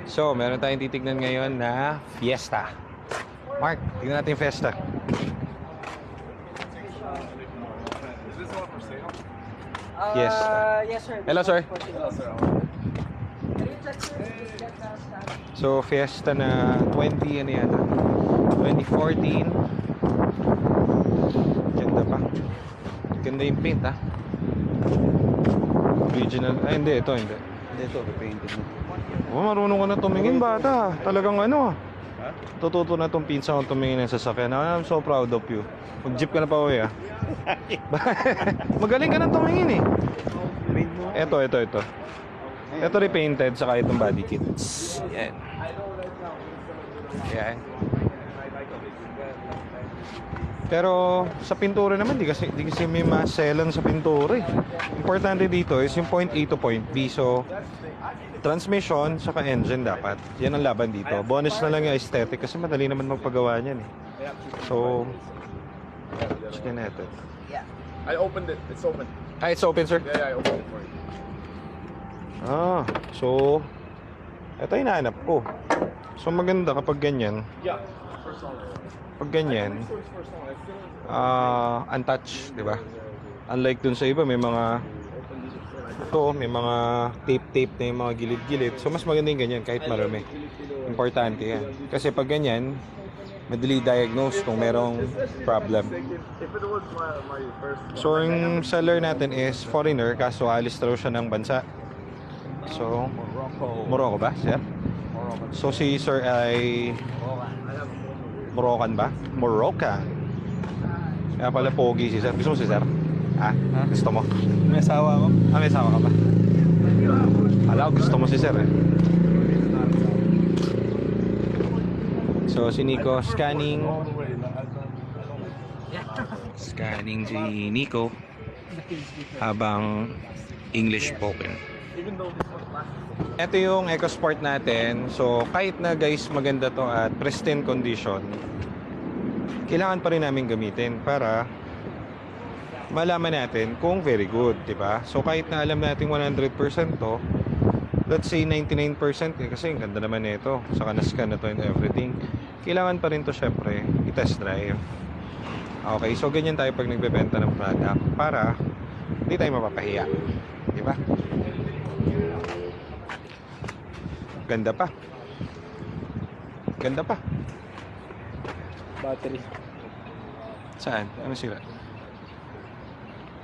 So, meron tayong titignan ngayon na Fiesta. Mark, tignan natin yung Fiesta. Fiesta. Yes, sir. Hello, sir. Hello, sir. So, Fiesta na 20, ano yan? 2014. Ganda pa. Ganda yung paint, ha? Original. Ay, hindi. Ito, hindi. Hindi ito, repainted na. Oh, marunong ka na tumingin, bata. Talagang ano, tututo na tong pinsa kong tumingin ng sasakyan. I'm so proud of you. Mag-jeep ka na pa, uwi, ah. Magaling ka na tumingin, eh. Paint mo. Ito. Ito repainted, saka itong body kits. Yan. Yan. Pero sa pintura naman, di kasi may maselan sa pintura, eh. Importante dito is yung point A to point B. So, transmission, saka engine dapat. Yan ang laban dito. Bonus na lang yung aesthetic kasi madali naman magpagawa niyan, eh. So, check natin. I opened it. It's open. Ah, it's open, sir? Yeah, I opened it for you. Ah, so ito yung hinahanap ko. So maganda kapag ganyan. Yeah. First one. Pag ganyan, untouched, di ba? Unlike dun sa iba, may mga may mga tape na yung mga gilid-gilid. So mas maganda yung ganyan kahit marami. Importante yan. Kasi pag ganyan, madali diagnose kung merong problem. If it was my first. So yung seller natin is foreigner, kaso alis raw siya ng bansa. So, Morocco ba, sir? So si sir ay Moroccan ba? Moroccan. Kaya pala pogi si sir. Gusto mo si sir? Ah, gusto mo? May asawa ko. Ah, may asawa ka ba? Ala, gusto mo si sir, eh. So si Nico scanning. Scanning si Nico habang English spoken. Ito yung EcoSport natin. So kahit na guys maganda to at pristine condition, kailangan pa rin namin gamitin para malaman natin kung very good, di ba? So kahit na alam natin 100% to, let's say 99%, kasi ang ganda naman nito, saka na-scan na to and everything, kailangan pa rin to syempre i-test drive. Okay, so ganyan tayo pag nagbebenta ng product para hindi tayo mapapahiya, di ba? Ganda pa. Battery. Saan? Ano sira?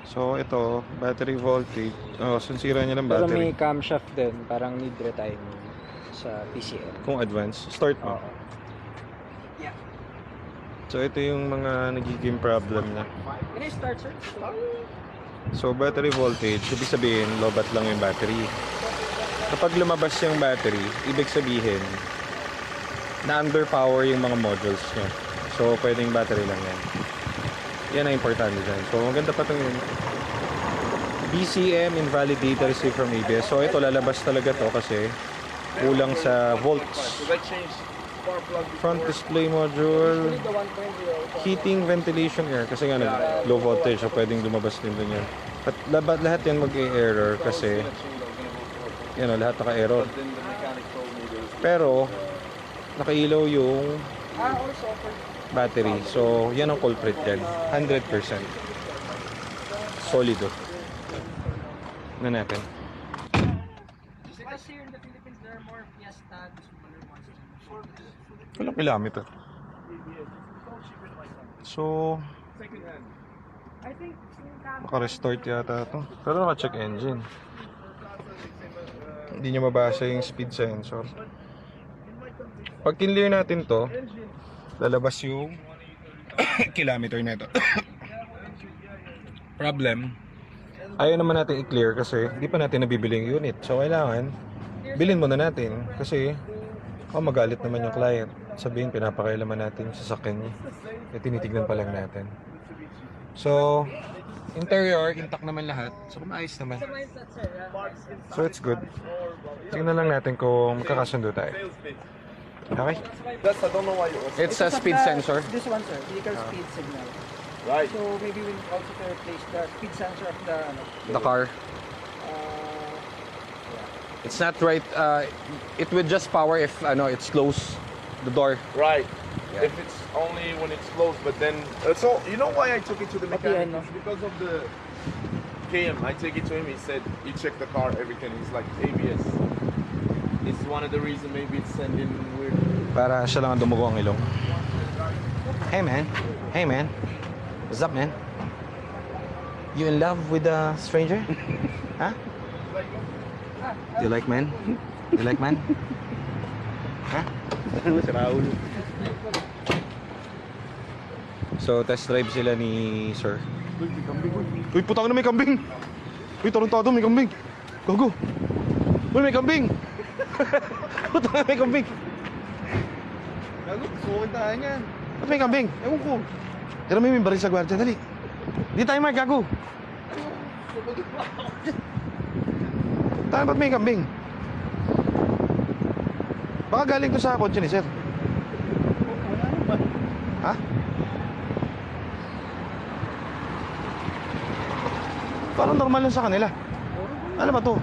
So ito, battery voltage. Oh, sunsira niya ng Pero may battery. camshaft din, parang need retiming sa PCM. Kung advance, start mo. Oo. Yeah. So ito yung mga nagiging problem na. Can I start, sir? So battery voltage, ibig sabihin lobat lang yung battery. Kapag lumabas yung battery, ibig sabihin na underpower yung mga modules nyo. So pwedeng battery lang yan. Yan ang importante dyan. So maganda pa itong yun. BCM invalid data received from ABS. So ito lalabas talaga to kasi kulang sa volts. Should I change spark plug? Front display module, The 1.0. heating, ventilation, air. Kasi nga low voltage, so pwedeng lumabas din dun yan. At lahat yan mag-error kasi yan o, lahat naka-error. Then the mechanic told me there's Pero nakailaw yung Also for battery. So yan ang culprit yan. 100%. Solido. Na natin. because here in the Philippines there are more Fiesta, smaller ones. Walang kilometer. So I think naka-restart yata ito. Pero naka-check engine. Hindi niya mabasa yung speed sensor. Pag kinlear natin to, lalabas yung kilometer na ito. Problem, ayaw naman natin i-clear kasi hindi pa natin nabibili yung unit. So kailangan, bilhin muna natin kasi magalit naman yung client. Sabihin, pinapakailaman natin yung sasakyan niya. Tinitignan pa lang natin. So, interior, intact naman lahat. So, maayos naman. So, it's good. Tingnan lang natin kung magkakasundo tayo. Okay? That's I don't know why you also. It's a speed sensor. This one, sir, vehicle speed signal. Right. So maybe we need also to replace the speed sensor of the The car. yeah. It's not right. It would just power if it's close the door. Right. Yeah. If it's only when it's closed, but then so you know why I took it to the mechanic? It's because of the KM. I take it to him. He said he checked the car, everything. He's like ABS. It's one of the reasons maybe it's sending weird. Para siya lang ang dumugo ang ilong. Hey man. Hey man. What's up, man? You in love with a stranger? Huh? Do you like man? You like man? Huh? Ano si Raul? So, test drive sila ni Sir. Uy, may kambing. Uy, putang na may kambing! Uy, tarantado, may kambing! Gogo! Uy, may kambing! Putang na may kambing! Gago, sukin tayo niyan. Ba't may kambing? Ewan ko. Tira mo yung baril sa gwardiya, dali! Di tayo Mark, gago! Tayo, ba't may kambing? Baka galing to sa kotse ni Sir. Ha? Parang normal lang sa kanila. Ano ba to?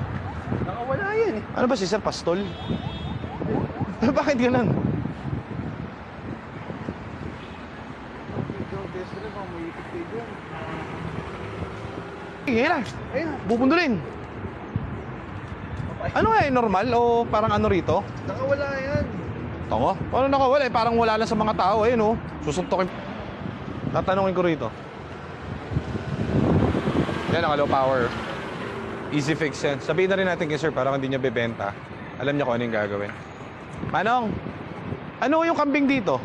Nakawala yan eh. Ano ba si Sir Pastol? Bakit ganun? Sige lang. Ayun. Bubundulin. Ano nga normal o parang ano rito? Nakawala yan. Tango? Paano nakawala eh? Parang wala lang sa mga tao. Ayun oh. Susuntokin. Tatanungin ko rito. Yan, naka low power. Easy fix yan. Sabihin na rin natin kay Sir parang hindi niya bebenta. Alam niya kung ano yung gagawin. Manong, ano yung kambing dito?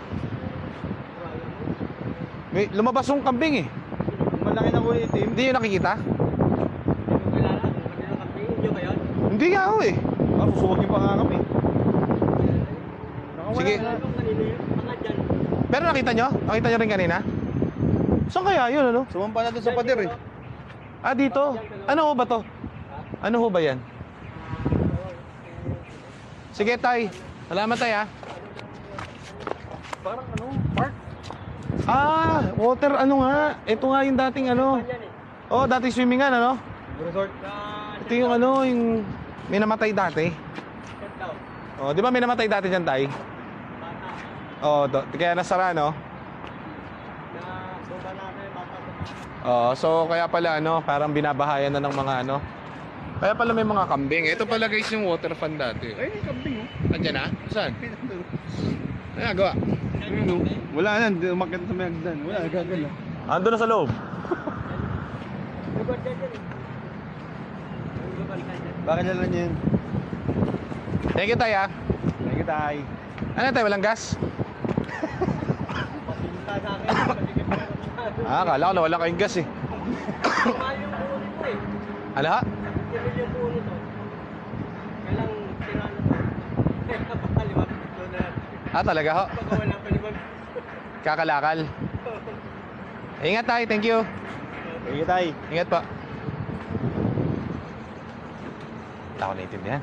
May lumabas yung kambing eh. Malaki na kulay itim. Hindi nyo nakikita? Kilala ko, kanino kami, yun ba yun? Hindi nga ako eh. Ah, susugin pa nga kami. Nakawala Sige. na. Kung kanino yun, mga dyan. Pero nakita nyo? Nakita nyo rin kanina? Saan kaya yun ano? Sumampa na doon sa pader eh. Ah, dito. Ano ho ba to? Ano ho ba yan? Sige, Tay. Salamat, Tay, ha? Parang ano, park. Ah, water, ano nga. Ito nga yung dating ano. Oh, dating swimmingan, ano? Resort. Ito yung ano, yung may namatay dati. Oh, di ba may namatay dati dyan, Tay? Oh, kaya nasara, no? Oh, so kaya pala ano, parang binabahayan na ng mga ano. Kaya pala may mga kambing. Ito pala guys yung water fan dati. Ay, may kambing oh. Andiyan na? Saan? Ano nagawa? Ayun oh. Wala na, hindi umakyat sa may hagdan. Wala, gagala. Ando na sa loob. Bakit na lang yan? Thank you, Tay, ha? Thank you, Tay. Ano, Tay? Walang gas? Ah, akala ko na wala kayong gas, eh. Ano, ha? Ah, talaga, ho? Kakalakal. Ingat, Tay. Thank you. Thank you, Tay. Ingat pa. Wala ko naiintindihan.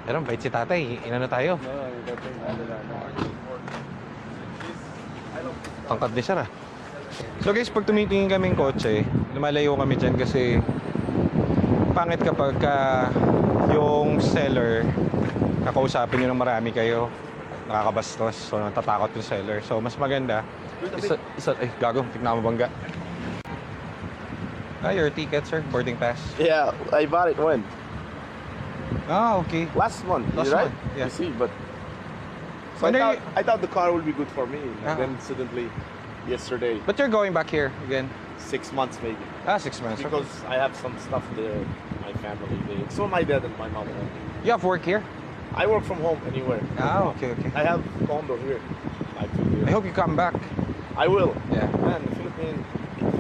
Pero bait si tatay. Inano tayo? Tangkad ni Sir, ah. So guys, pag tumitingin kaming kotse, lumalayo kami dyan kasi pangit kapag yung seller kakausapin nyo ng marami kayo, nakakabastos, so natatakot yung seller. So mas maganda ay gago, tignan mo bangga. Ah, your ticket, sir, boarding pass. Yeah, I bought it when? Ah, okay. Last month, Last right? month, yeah. You see, but so When are I thought the car would be good for me, and Uh-huh. then suddenly, yesterday, But you're going back here again? 6 months maybe, Ah, 6 months. Okay. because I have some stuff there, my family there. So my dad and my mom. You have work here? I work from home anywhere. Ah, okay, okay. I have condo here. I feel here. I hope you come back. I will. Yeah. Man,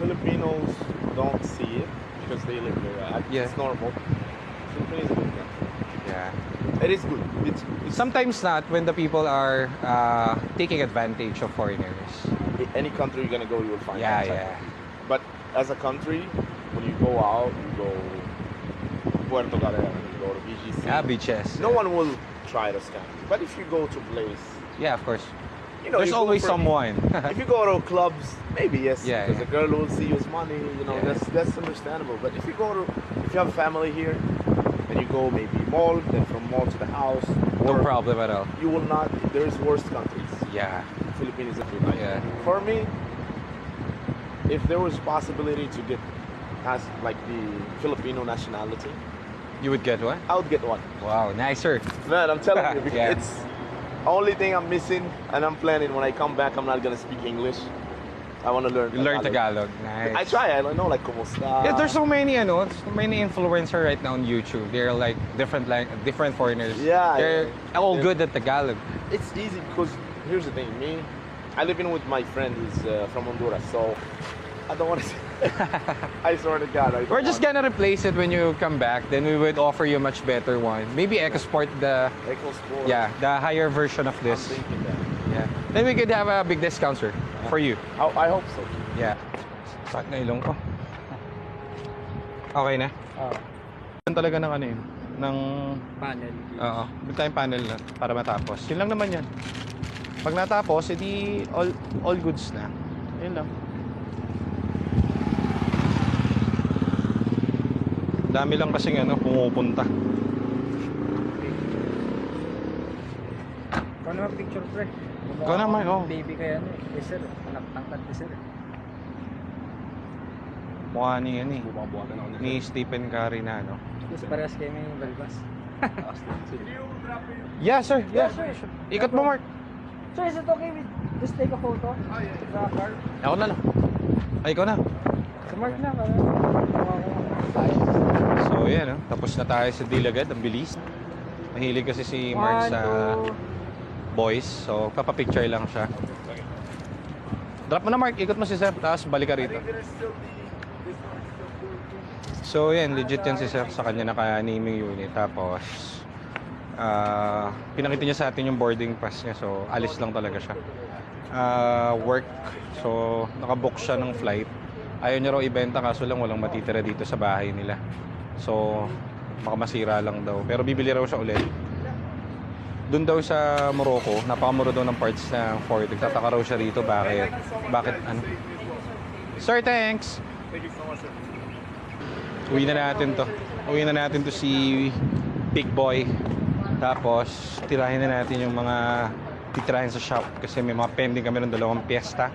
Filipinos don't see it because they live there. Yeah. It's normal. Philippines is good. Yeah. It is good. It's Sometimes not when the people are taking advantage of foreigners. any country you're gonna go, you will find. Yeah, that type yeah. of people. But as a country, when you go out, you go Puerto Galera, you go to BGC. Ah, beaches. No one will try to scam you. But if you go to place, Yeah, of course. you know, There's you go always for- someone. If you go to clubs, maybe yes, Yeah, because yeah. the girl will see you as money. You know, Yeah. that's understandable. But if you have family here, and you go maybe mall, then from mall to the house. No Or problem at all. you will not. There's worse countries. Yeah. Philippines is a bit. Yeah. For me, if there was possibility to get as like the Filipino nationality, You would get one? I would get one. Wow, nicer. Man, I'm telling you, because Yeah. it's only thing I'm missing, and I'm planning when I come back, I'm not gonna speak English. I want to learn. You learn Tagalog. Nice. I try. I don't know, like kumusta. Yeah, there's so many influencers right now on YouTube. They're like different foreigners. Yeah, They're all yeah. good at Tagalog. It's easy because here's the thing. I live in with my friend who's from Honduras, so I don't want to. I swear to God, I don't We're just want gonna replace it when you come back. Then we would offer you a much better one. Maybe EcoSport, the EcoSport. higher version of I'm this. thinking that. Yeah. Then we could have a big discount, sir, for you. I hope so. Yeah. Sakit na ilong ko. Okay na? Oo. Yan talaga ng ano yun? Ng... Panel. Oo. Big time panel na para matapos. Yun lang naman yan. Pag natapos, edi all goods na. Yun lang. Dami lang kasing pumupunta. Ikaw naman picture, pre. Ikaw naman, oh. Baby kaya sir. Anak tangkad ni sir. Mukha ni Bumabuhagan ako ni Stephen Curry na Yes, parehas kayo may balbas. Yeah, sir. Yeah. sir. Ikot mo, Mark. Sir, is it okay with just take a photo? Sa car? Ako na lang. Ay, ikaw na. Sa Mark na, para mukha ko tayo. So, yan, tapos na tayo sa deal agad. Ang bilis. Mahilig kasi si Mark sa boys. So, papapicture lang siya. Drop mo na, Mark. Ikot mo si Sir. Tapos balik ka rito. So, yan. Legit yan si Sir sa kanya naka-naming unit. Tapos, pinakita niya sa atin yung boarding pass niya. So, alis lang talaga siya. Work. So, nakabook siya ng flight. Ayaw niya raw ibenta kaso lang walang matitira dito sa bahay nila. So, baka masira lang daw. Pero bibili raw siya ulit. Doon daw sa Morocco, napakamura daw ng parts ng Ford. Nagtataka raw siya rito. Bakit ano? Sir, thanks! Thank you so much, sir. Uwi na natin to si Big Boy. Tapos, tirahin na natin yung mga titirahin sa shop. Kasi may mga pending kami ng 2 piyesta.